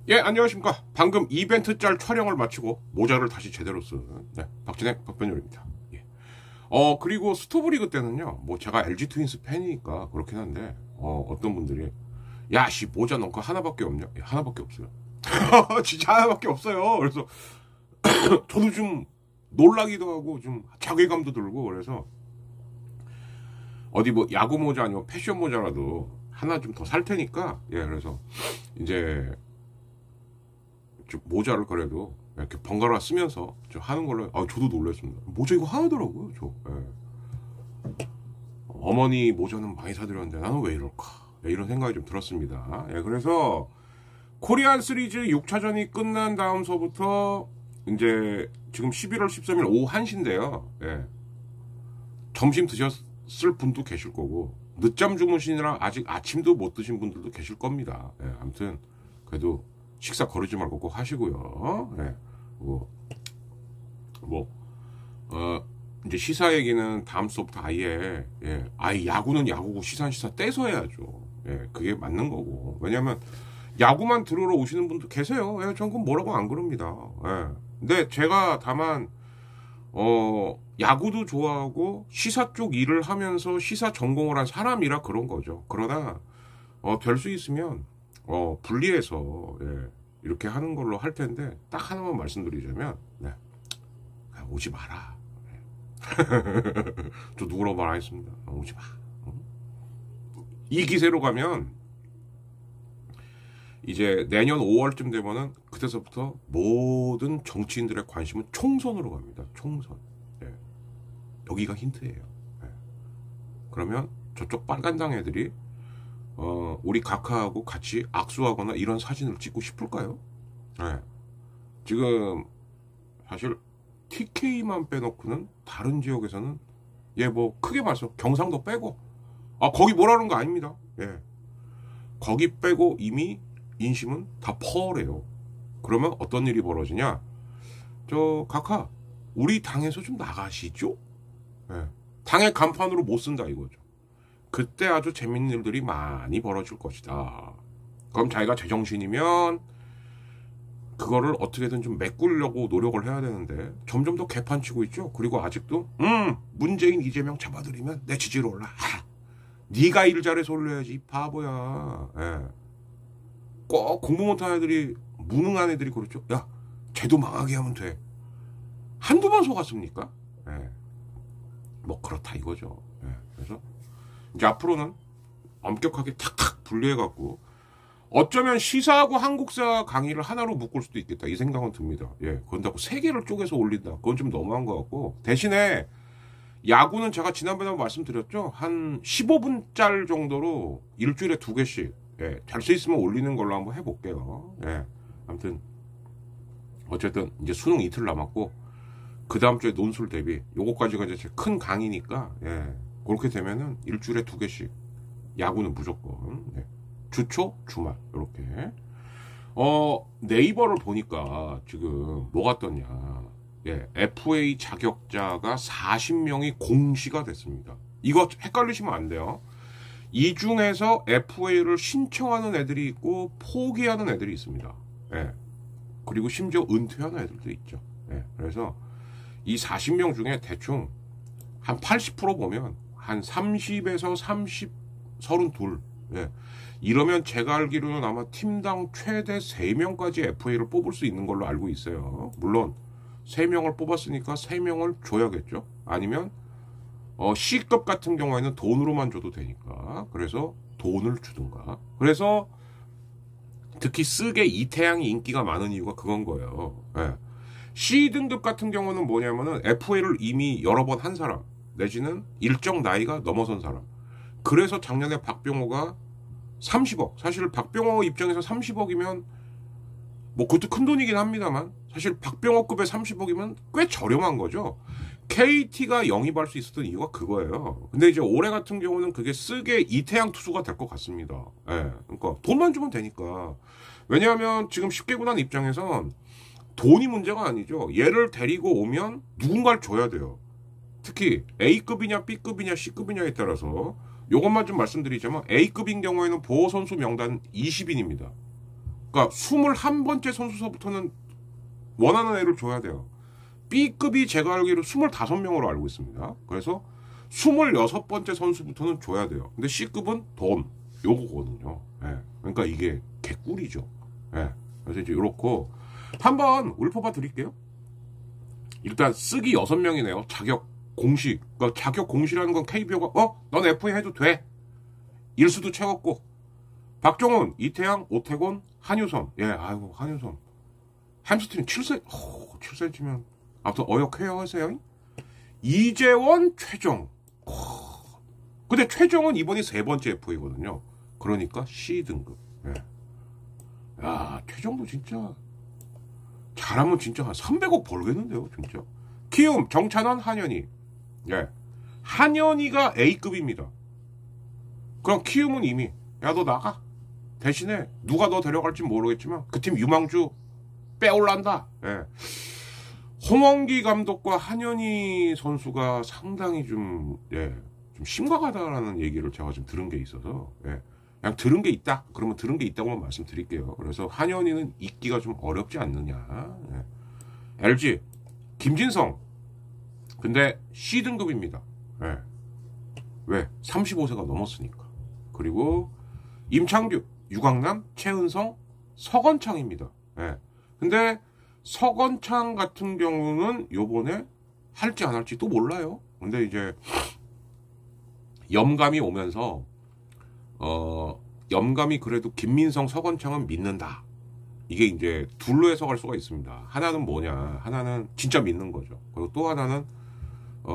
예, 안녕하십니까. 방금 이벤트 짤 촬영을 마치고 모자를 다시 제대로 쓴 박진행 박변열입니다. 예. 그리고 스토브리그 때는요, 뭐 제가 LG 트윈스 팬이니까 그렇긴 한데 어떤 분들이 야, 씨, 모자 너 거 하나밖에 없냐? 예, 하나밖에 없어요. 진짜 하나밖에 없어요. 그래서 저도 좀 놀라기도 하고 좀 자괴감도 들고, 그래서 어디 뭐 야구 모자 아니면 패션 모자라도 하나 좀 더 살 테니까, 예, 그래서 이제 좀 모자를 그래도 이렇게 번갈아 쓰면서 좀 하는 걸로. 저도 놀랐습니다. 모자 이거 하나더라고요, 저. 예. 어머니 모자는 많이 사드렸는데 나는 왜 이럴까? 예, 이런 생각이 좀 들었습니다. 예, 그래서 코리안 시리즈 6차전이 끝난 다음서부터 이제 지금 11월 13일 오후 1시인데요. 예. 점심 드셨을 분도 계실 거고, 늦잠 주무시느라 아직 아침도 못 드신 분들도 계실 겁니다. 예, 아무튼 그래도 식사 거르지 말고 꼭 하시고요. 예. 이제 시사 얘기는 다음 수업부터 아예 야구는 야구고 시사는 시사 떼서 해야죠. 예, 그게 맞는 거고. 왜냐면 야구만 들으러 오시는 분도 계세요. 예, 전 그건 뭐라고 안 그럽니다. 예. 근데 제가 다만 야구도 좋아하고 시사 쪽 일을 하면서 시사 전공을 한 사람이라 그런 거죠. 그러나 될 수 있으면 분리해서 이렇게 하는 걸로 할 텐데, 딱 하나만 말씀드리자면, 오지 마라. 저 누구라고 말 안 했습니다. 오지 마. 이 기세로 가면 이제 내년 5월쯤 되면은 그때서부터 모든 정치인들의 관심은 총선으로 갑니다. 총선. 여기가 힌트예요. 그러면 저쪽 빨간당 애들이 우리 각하하고 같이 악수하거나 이런 사진을 찍고 싶을까요? 네. 지금 사실 TK만 빼놓고는 다른 지역에서는 뭐 크게 말해서 경상도 빼고 거기 뭐라는 거 아닙니다. 예. 거기 빼고 이미 인심은 다 퍼래요. 그러면 어떤 일이 벌어지냐? 저 각하, 우리 당에서 좀 나가시죠? 예. 당의 간판으로 못 쓴다 이거죠. 그때 아주 재밌는 일들이 많이 벌어질 것이다. 그럼 자기가 제정신이면 그거를 어떻게든 좀 메꾸려고 노력을 해야 되는데 점점 더 개판치고 있죠. 그리고 아직도 문재인 이재명 잡아들이면 내 지지율 올라. 네가 일 잘해서 올려야지 바보야. 예. 꼭 공부 못하는 애들이, 무능한 애들이 그렇죠. 야, 쟤도 망하게 하면 돼. 한두 번 속았습니까? 예. 뭐 그렇다 이거죠. 예. 그래서 이제 앞으로는 엄격하게 탁탁 분리해갖고 어쩌면 시사하고 한국사 강의를 하나로 묶을 수도 있겠다 이 생각은 듭니다. 예, 그런다고 세 개를 쪼개서 올린다, 그건 좀 너무한 것 같고, 대신에 야구는 제가 지난번에 말씀드렸죠. 한 15분짜리 정도로 일주일에 2개씩 될 수 있으면 올리는 걸로 한번 해볼게요. 예, 아무튼 어쨌든 이제 수능 이틀 남았고 그 다음 주에 논술 대비 요거까지가 이제 큰 강의니까, 그렇게 되면은 일주일에 2개씩 야구는 무조건, 주초 주말 이렇게. 네이버를 보니까 지금 뭐가 떴냐, FA 자격자가 40명이 공시가 됐습니다. 이거 헷갈리시면 안 돼요. 이 중에서 FA를 신청하는 애들이 있고 포기하는 애들이 있습니다. 그리고 심지어 은퇴하는 애들도 있죠. 그래서 이 40명 중에 대충 한 80% 보면 한 30에서 30, 32. 이러면 제가 알기로는 아마 팀당 최대 3명까지 FA를 뽑을 수 있는 걸로 알고 있어요. 물론 3명을 뽑았으니까 3명을 줘야겠죠. 아니면 C급 같은 경우에는 돈으로만 줘도 되니까, 그래서 돈을 주든가. 그래서 특히 쓰게 이태양이 인기가 많은 이유가 그건 거예요. C등급 같은 경우는 뭐냐면은 FA를 이미 여러 번 한 사람, 내지는 일정 나이가 넘어선 사람. 그래서 작년에 박병호가 30억. 사실 박병호 입장에서 30억이면 뭐 그것도 큰 돈이긴 합니다만, 사실 박병호급의 30억이면 꽤 저렴한 거죠. KT가 영입할 수 있었던 이유가 그거예요. 근데 이제 올해 같은 경우는 그게 쓰게 이태양 투수가 될 것 같습니다. 그러니까 돈만 주면 되니까. 왜냐하면 지금 10개 구단 입장에선 돈이 문제가 아니죠. 얘를 데리고 오면 누군가를 줘야 돼요. 특히 A급이냐 B급이냐 C급이냐에 따라서 이것만 좀 말씀드리자면 A급인 경우에는 보호 선수 명단 20인입니다. 그러니까 21번째 선수서부터는 원하는 애를 줘야 돼요. B급이 제가 알기로 25명으로 알고 있습니다. 그래서 26번째 선수부터는 줘야 돼요. 근데 C급은 돈 요거거든요. 예. 그러니까 이게 개꿀이죠. 예. 그래서 이제 요렇고 한번 읊어봐 드릴게요. 일단 쓰기 6명이네요. 자격 공시. 그러니까 자격 공시라는 건 KBO가 넌 FA 해도 돼. 일수도 채웠고 박종훈, 이태양, 오태곤, 한유섬. 예, 아이고 한유섬. 햄스트링 7cm면 아무튼 어역해요 하세요. 이재원, 최정. 근데 최정은 이번이 3번째 FA거든요. 그러니까 C등급. 예. 야, 최정도 진짜 잘하면 진짜 한 300억 벌겠는데요, 진짜. 키움, 정찬원, 한현희. 예. 한현희가 A급입니다. 그럼 키움은 이미 야, 너 나가. 대신에 누가 너 데려갈지 모르겠지만 그 팀 유망주 빼올란다. 예. 홍원기 감독과 한현희 선수가 상당히 좀 심각하다라는 얘기를 제가 좀 들은 게 있어서, 예. 그냥 들은 게 있다. 그러면 들은 게 있다고만 말씀드릴게요. 그래서 한현희는 있기가 좀 어렵지 않느냐. 예. LG 김진성. 근데 C등급입니다. 예. 왜? 35세가 넘었으니까. 그리고 임창규, 유강남, 최은성, 서건창입니다. 예. 근데 서건창 같은 경우는 요번에 할지 안 할지 또 몰라요. 근데 이제 염감이 오면서 염감이 그래도 김민성, 서건창은 믿는다. 이게 이제 둘로 해석할 수가 있습니다. 하나는 뭐냐? 하나는 진짜 믿는 거죠. 그리고 또 하나는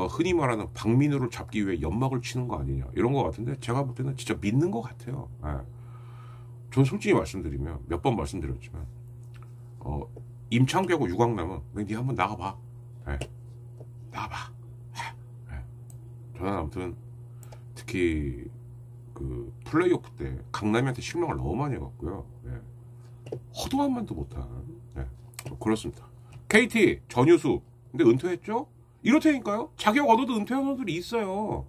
흔히 말하는 박민우를 잡기 위해 연막을 치는 거 아니냐 이런 거 같은데 제가 볼 때는 진짜 믿는 것 같아요. 예. 전 솔직히 말씀드리면 몇 번 말씀드렸지만 임창규하고 유광남은 네 한번 나가봐. 예. 나가봐. 예. 저는 아무튼 특히 그 플레이오프 때 강남이한테 실망을 너무 많이 해갖고요. 예. 허도 한 번도 못한. 예. 그렇습니다. KT 전유수 근데 은퇴했죠? 이렇다니까요. 자격 얻어도 은퇴한 선수들이 있어요.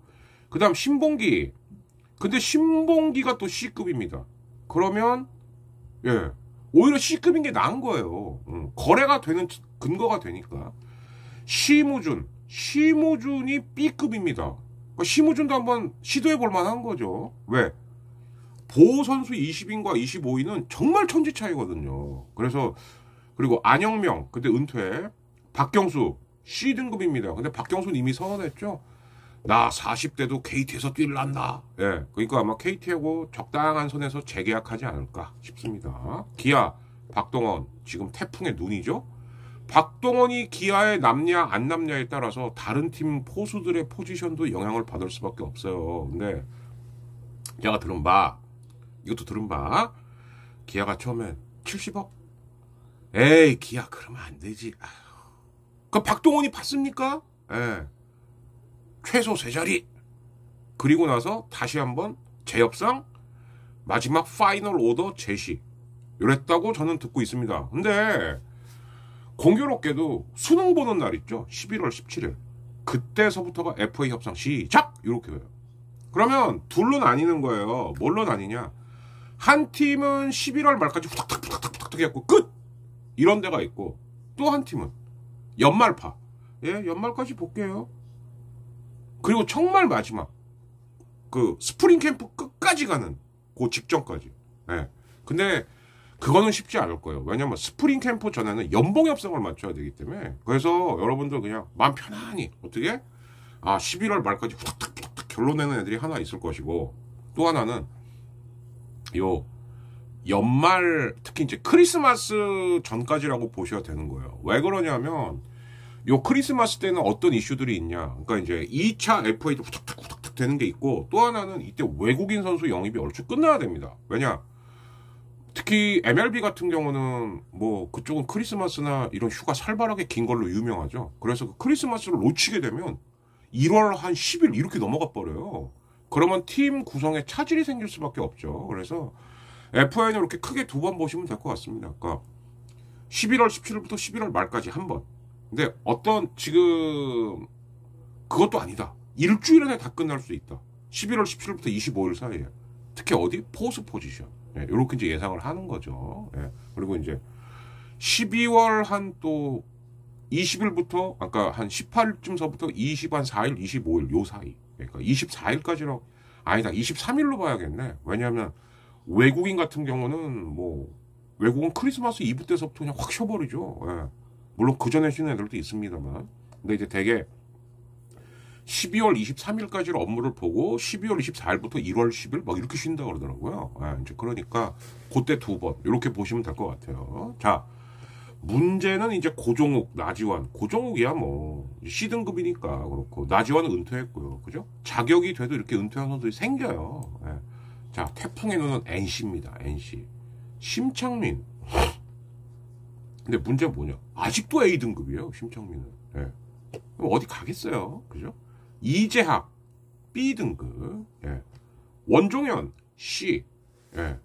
그 다음 신봉기. 근데 신봉기가 또 C급입니다. 그러면 예 오히려 C급인 게 나은 거예요. 거래가 되는 근거가 되니까. 시무준이 B급입니다. 그러니까 시무준도 한번 시도해 볼 만한 거죠. 왜? 보호 선수 20인과 25인은 정말 천지 차이거든요. 그래서 그리고 안영명 근데 은퇴. 박경수 C등급입니다. 근데 박경수는 이미 선언했죠. 나 40대도 KT에서 뛸란다. 예, 그러니까 아마 KT하고 적당한 선에서 재계약하지 않을까 싶습니다. 기아 박동원 지금 태풍의 눈이죠. 박동원이 기아에 남냐 안 남냐에 따라서 다른 팀 포수들의 포지션도 영향을 받을 수밖에 없어요. 근데 제가 들은 바 이것도 들은 바 기아가 처음엔 70억? 에이 기아 그러면 안 되지. 그 박동원이 받습니까? 예. 최소 3자리. 그리고 나서 다시 한번 재협상 마지막 파이널 오더 제시. 이랬다고 저는 듣고 있습니다. 근데 공교롭게도 수능 보는 날 있죠. 11월 17일. 그때서부터가 FA 협상 시작! 이렇게 해요. 그러면 둘로 나뉘는 거예요. 뭘로 나뉘냐? 한 팀은 11월 말까지 후닥닥 해갖고 끝! 이런 데가 있고 또 한 팀은 연말파. 예, 연말까지 볼게요. 그리고 정말 마지막 그 스프링 캠프 끝까지 가는 그 직전까지. 예. 근데 그거는 쉽지 않을 거예요. 왜냐면 스프링 캠프 전에는 연봉 협상을 맞춰야 되기 때문에. 그래서 여러분들 그냥 마음 편안히 어떻게 11월 말까지 후닥닥 결론내는 애들이 하나 있을 것이고 또 하나는 요 연말 특히 이제 크리스마스 전까지라고 보셔야 되는 거예요. 왜 그러냐면 요 크리스마스 때는 어떤 이슈들이 있냐. 그러니까 이제 2차 FA도 후닥닥 되는 게 있고 또 하나는 이때 외국인 선수 영입이 얼추 끝나야 됩니다. 왜냐? 특히 MLB 같은 경우는 뭐 그쪽은 크리스마스나 이런 휴가 살벌하게 긴 걸로 유명하죠. 그래서 그 크리스마스를 놓치게 되면 1월 한 10일 이렇게 넘어가 버려요. 그러면 팀 구성에 차질이 생길 수밖에 없죠. 그래서 FA는 이렇게 크게 두 번 보시면 될 것 같습니다. 그러니까 11월 17일부터 11월 말까지 한 번. 근데 어떤 지금 그것도 아니다. 일주일 안에 다 끝날 수 있다. 11월 17일부터 25일 사이에. 특히 어디? 포스 포지션. 예, 이렇게 이제 예상을 하는 거죠. 예, 그리고 이제 12월 한 또 20일부터 아까 한 18일쯤서부터 20한 4일, 25일 요 사이. 그러니까 24일까지로 아니다. 23일로 봐야겠네. 왜냐하면 외국인 같은 경우는 뭐 외국은 크리스마스 이브 때서부터 그냥 확 쉬어버리죠. 예. 물론 그 전에 쉬는 애들도 있습니다만. 근데 이제 되게 12월 23일까지로 업무를 보고 12월 24일부터 1월 10일 막 이렇게 쉰다 그러더라고요. 예, 이제 그러니까 그때 두 번 이렇게 보시면 될 것 같아요. 자, 문제는 이제 고종욱, 나지완. 고종욱이야 뭐 C등급이니까 그렇고 나지완은 은퇴했고요. 그죠? 자격이 돼도 이렇게 은퇴한 선수들이 생겨요. 예. 자, 태풍의 눈은 NC입니다. NC. 심창민. 근데 문제는 뭐냐? 아직도 A등급이에요. 심창민은. 예. 어디 가겠어요. 그죠? 이재학 B등급. 예. 원종현 C. 예.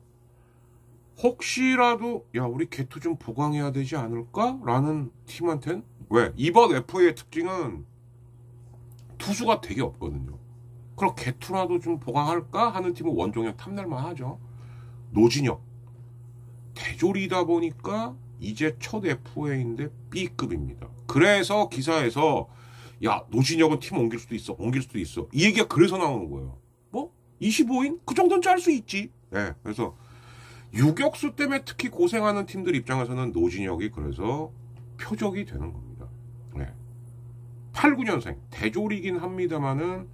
혹시라도 야 우리 개투 좀 보강해야 되지 않을까? 라는 팀한텐 왜? 이번 FA의 특징은 투수가 되게 없거든요. 그럼 개투라도 좀 보강할까? 하는 팀은 원종현 탐낼만 하죠. 노진혁 대졸이다 보니까 이제 첫 FA인데 B급입니다. 그래서 기사에서 야 노진혁은 팀 옮길 수도 있어. 옮길 수도 있어. 이 얘기가 그래서 나오는 거예요. 뭐? 25인? 그 정도는 짤 수 있지. 네, 그래서 유격수 때문에 특히 고생하는 팀들 입장에서는 노진혁이 그래서 표적이 되는 겁니다. 네. 8, 9년생 대졸이긴 합니다만은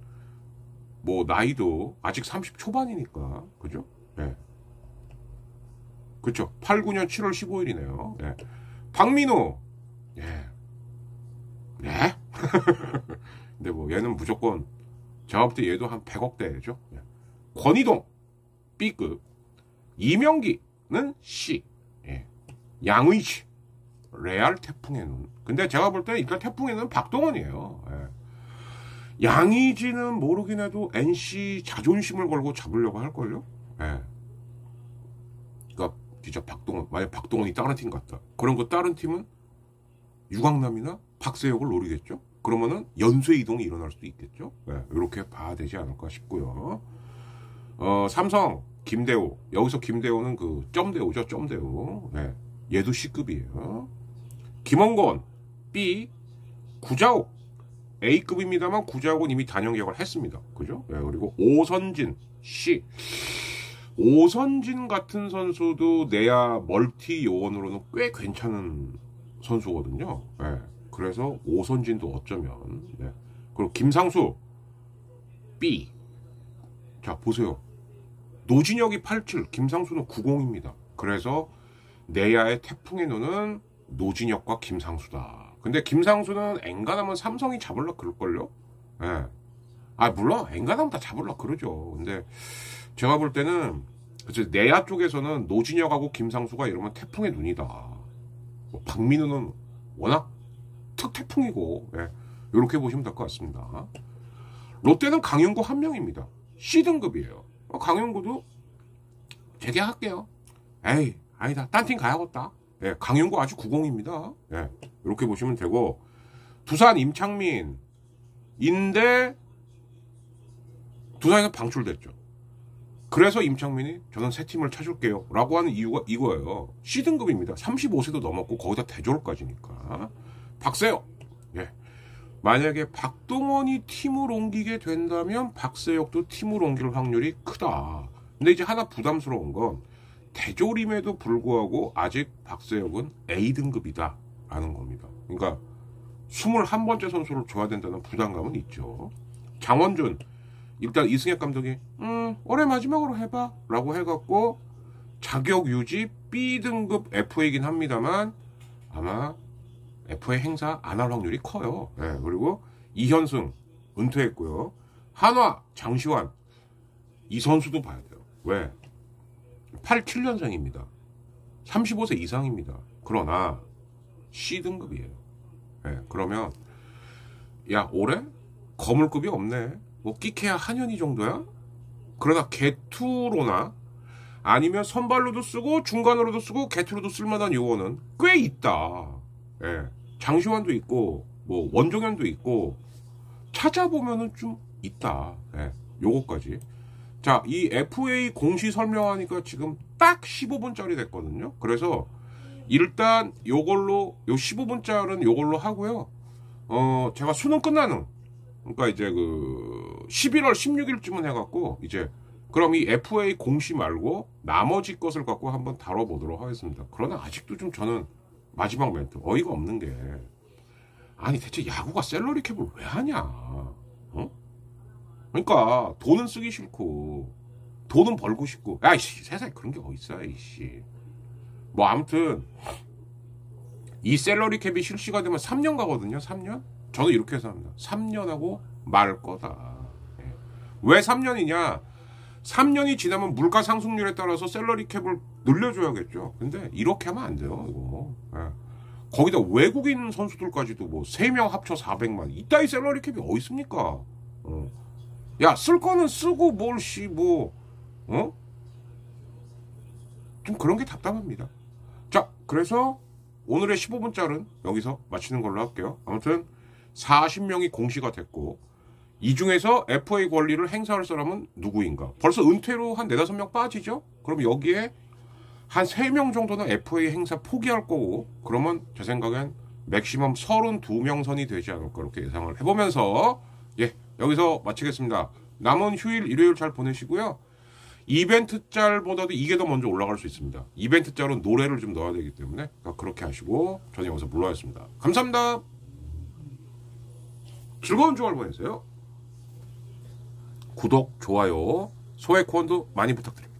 뭐 나이도 아직 30 초반이니까 그죠? 네. 그렇죠. 8, 9년 7월 15일이네요. 네. 박민호. 예. 네. 근데 뭐 얘는 무조건 제가 볼 때 얘도 한 100억대죠. 네. 권희동 B급. 이명기는 C. 예. 양의지 레알 태풍의 눈. 근데 제가 볼 때 일단 태풍의 눈은 박동원이에요. 예. 양의지는 모르긴 해도 NC 자존심을 걸고 잡으려고 할걸요. 예. 그러니까 진짜 박동원, 만약 박동원이 다른 팀 같다. 그런 거 다른 팀은 유강남이나 박세혁을 노리겠죠. 그러면은 연쇄 이동이 일어날 수도 있겠죠. 예. 이렇게 봐야 되지 않을까 싶고요. 삼성 김대호. 여기서 김대호는 그 점대호죠. 점대호. 네. 얘도 C급이에요. 김원건 B. 구자욱 A급입니다만 구자욱은 이미 단연 계약을 했습니다. 그죠? 네. 그리고 오선진 C. 오선진 같은 선수도 내야 멀티 요원으로는 꽤 괜찮은 선수거든요. 네. 그래서 오선진도 어쩌면. 네. 그리고 김상수 B. 자 보세요. 노진혁이 87, 김상수는 90입니다. 그래서 내야의 태풍의 눈은 노진혁과 김상수다. 근데 김상수는 엔간하면 삼성이 잡으려 그럴걸요? 예. 아, 물론 엔간하면 다 잡으려 그러죠. 근데 제가 볼 때는 그래서 내야 쪽에서는 노진혁하고 김상수가 이러면 태풍의 눈이다. 뭐 박민우는 워낙 특태풍이고, 예. 이렇게 보시면 될 것 같습니다. 롯데는 강윤구 한 명입니다. C등급이에요. 강윤구도 재계할게요. 에이 아니다 딴 팀 가야겠다. 예, 강윤구 아주 90입니다. 예, 이렇게 보시면 되고 두산 임창민 인데 두산에서 방출됐죠. 그래서 임창민이 저는 새 팀을 찾을게요 라고 하는 이유가 이거예요. C등급입니다. 35세도 넘었고 거기다 대졸까지니까. 박세혁. 예. 만약에 박동원이 팀을 옮기게 된다면 박세혁도 팀을 옮길 확률이 크다. 근데 이제 하나 부담스러운 건 대졸임에도 불구하고 아직 박세혁은 A등급이다 라는 겁니다. 그러니까 21번째 선수를 줘야 된다는 부담감은 있죠. 장원준 일단 이승엽 감독이 올해 마지막으로 해봐 라고 해갖고 자격 유지 B등급 FA이긴 합니다만 아마 FA 행사 안 할 확률이 커요. 네, 그리고 이현승 은퇴했고요. 한화 장시환 이 선수도 봐야 돼요. 왜? 87년생입니다. 35세 이상입니다. 그러나 C등급이에요. 네, 그러면 야 올해 거물급이 없네. 뭐 끼케야 한현희 정도야? 그러나 개투로나 아니면 선발로도 쓰고 중간으로도 쓰고 개투로도 쓸만한 요거는 꽤 있다. 예. 장시환도 있고 뭐 원종현도 있고 찾아보면은 좀 있다. 예. 요거까지. 자, 이 FA 공시 설명하니까 지금 딱 15분짜리 됐거든요. 그래서 일단 요걸로 요 15분짜리는 요걸로 하고요. 제가 수능 끝나는 그러니까 이제 그 11월 16일쯤은 해갖고 이제 그럼 이 FA 공시 말고 나머지 것을 갖고 한번 다뤄보도록 하겠습니다. 그러나 아직도 좀 저는 마지막 멘트 어이가 없는 게 아니 대체 야구가 셀러리 캡을 왜 하냐? 어? 그러니까 돈은 쓰기 싫고 돈은 벌고 싶고 야이씨 세상에 그런 게 어딨어 이씨. 뭐 아무튼 이 셀러리 캡이 실시가 되면 3년 가거든요. 3년? 저는 이렇게 해서 합니다. 3년 하고 말 거다. 예. 왜 3년이냐? 3년이 지나면 물가 상승률에 따라서 셀러리 캡을 늘려줘야겠죠. 근데 이렇게 하면 안 돼요. 이거. 예. 거기다 외국인 선수들까지도 뭐 3명 합쳐 400만. 이따위 셀러리 캡이 어디 있습니까? 야, 쓸 거는 쓰고 뭘 씨 뭐 좀 그런 게 답답합니다. 자, 그래서 오늘의 15분짜리는 여기서 마치는 걸로 할게요. 아무튼 40명이 공시가 됐고 이 중에서 FA 권리를 행사할 사람은 누구인가? 벌써 은퇴로 한 4-5명 빠지죠? 그럼 여기에 한 3명 정도는 FA 행사 포기할 거고 그러면 제 생각엔 맥시멈 32명 선이 되지 않을까 그렇게 예상을 해보면서 예, 여기서 마치겠습니다. 남은 휴일 일요일 잘 보내시고요. 이벤트 짤보다도 이게 더 먼저 올라갈 수 있습니다. 이벤트 짤은 노래를 좀 넣어야 되기 때문에 그렇게 하시고 저는 여기서 물러가겠습니다. 감사합니다. 즐거운 주말 보내세요. 구독, 좋아요, 소액 후원도 많이 부탁드립니다.